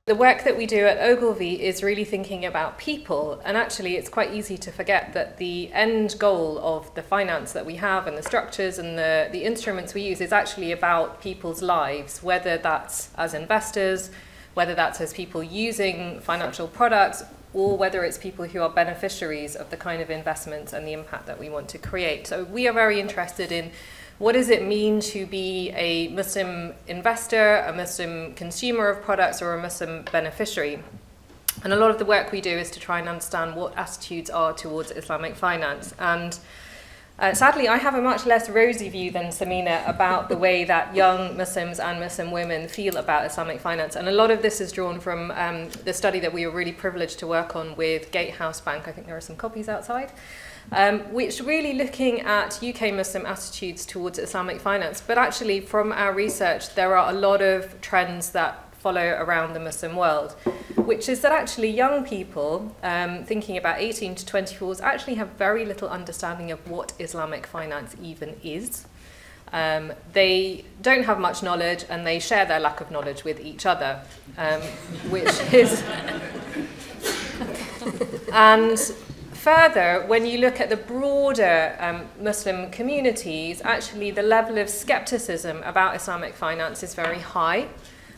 The work that we do at Ogilvy is really thinking about people, and actually it's quite easy to forget that the end goal of the finance that we have and the structures and the instruments we use is actually about people's lives, whether that's as investors, whether that's as people using financial products, or whether it's people who are beneficiaries of the kind of investments and the impact that we want to create. So we are very interested in what does it mean to be a Muslim investor, a Muslim consumer of products, or a Muslim beneficiary? And a lot of the work we do is to try and understand what attitudes are towards Islamic finance. And sadly, I have a much less rosy view than Samina about the way that young Muslims and Muslim women feel about Islamic finance. And a lot of this is drawn from the study that we were really privileged to work on with Gatehouse Bank. I think there are some copies outside. Which really looking at UK Muslim attitudes towards Islamic finance. But actually, from our research, there are a lot of trends that follow around the Muslim world, which is that actually young people, thinking about 18 to 24s, actually have very little understanding of what Islamic finance even is. They don't have much knowledge, and they share their lack of knowledge with each other, which is... and further, when you look at the broader Muslim communities, actually the level of skepticism about Islamic finance is very high.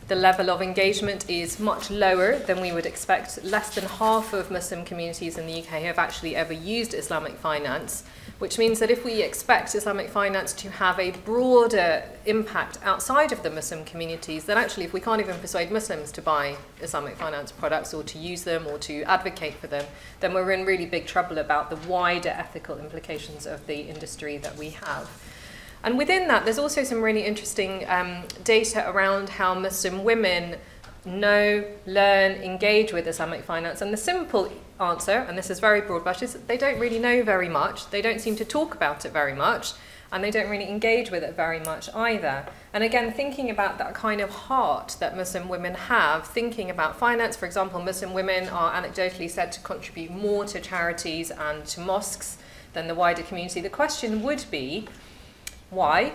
The level of engagement is much lower than we would expect. Less than half of Muslim communities in the UK have actually ever used Islamic finance, which means that if we expect Islamic finance to have a broader impact outside of the Muslim communities, then actually if we can't even persuade Muslims to buy Islamic finance products or to use them or to advocate for them, then we're in really big trouble about the wider ethical implications of the industry that we have. And within that, there's also some really interesting data around how Muslim women know, learn, engage with Islamic finance. And the simple answer, and this is very broad brush, is they don't really know very much. They don't seem to talk about it very much, and they don't really engage with it very much either. And again, thinking about that kind of heart that Muslim women have, thinking about finance, for example, Muslim women are anecdotally said to contribute more to charities and to mosques than the wider community. The question would be, why?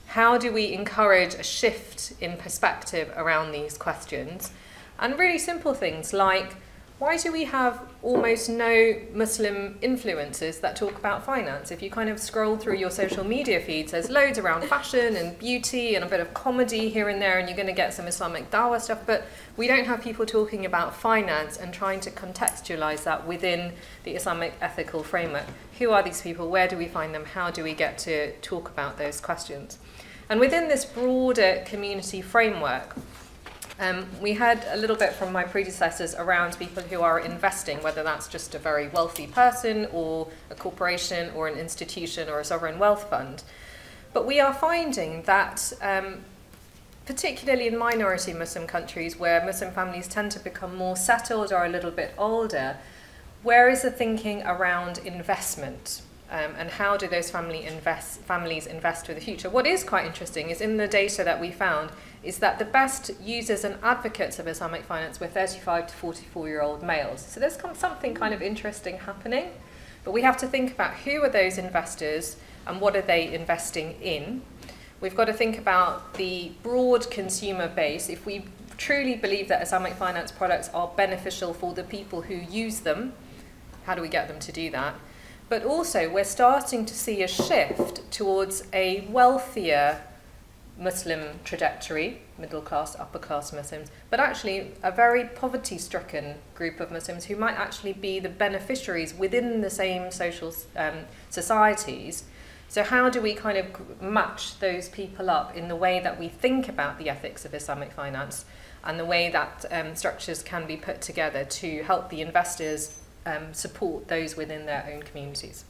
How do we encourage a shift in perspective around these questions? And really simple things like, why do we have almost no Muslim influencers that talk about finance? If you kind of scroll through your social media feeds, there's loads around fashion and beauty and a bit of comedy here and there, and you're going to get some Islamic dawah stuff, but we don't have people talking about finance and trying to contextualize that within the Islamic ethical framework. Who are these people? Where do we find them? How do we get to talk about those questions? And within this broader community framework, we heard a little bit from my predecessors around people who are investing, whether that's just a very wealthy person or a corporation or an institution or a sovereign wealth fund. But we are finding that, particularly in minority Muslim countries where Muslim families tend to become more settled or a little bit older, where is the thinking around investment? And how do those families invest for the future? What is quite interesting is in the data that we found is that the best users and advocates of Islamic finance were 35 to 44-year-old males. So there's something kind of interesting happening, but we have to think about who are those investors and what are they investing in. We've got to think about the broad consumer base. If we truly believe that Islamic finance products are beneficial for the people who use them, how do we get them to do that? But also, we're starting to see a shift towards a wealthier Muslim trajectory, middle class, upper class Muslims, but actually a very poverty-stricken group of Muslims who might actually be the beneficiaries within the same social societies. So how do we kind of match those people up in the way that we think about the ethics of Islamic finance and the way that structures can be put together to help the investors support those within their own communities?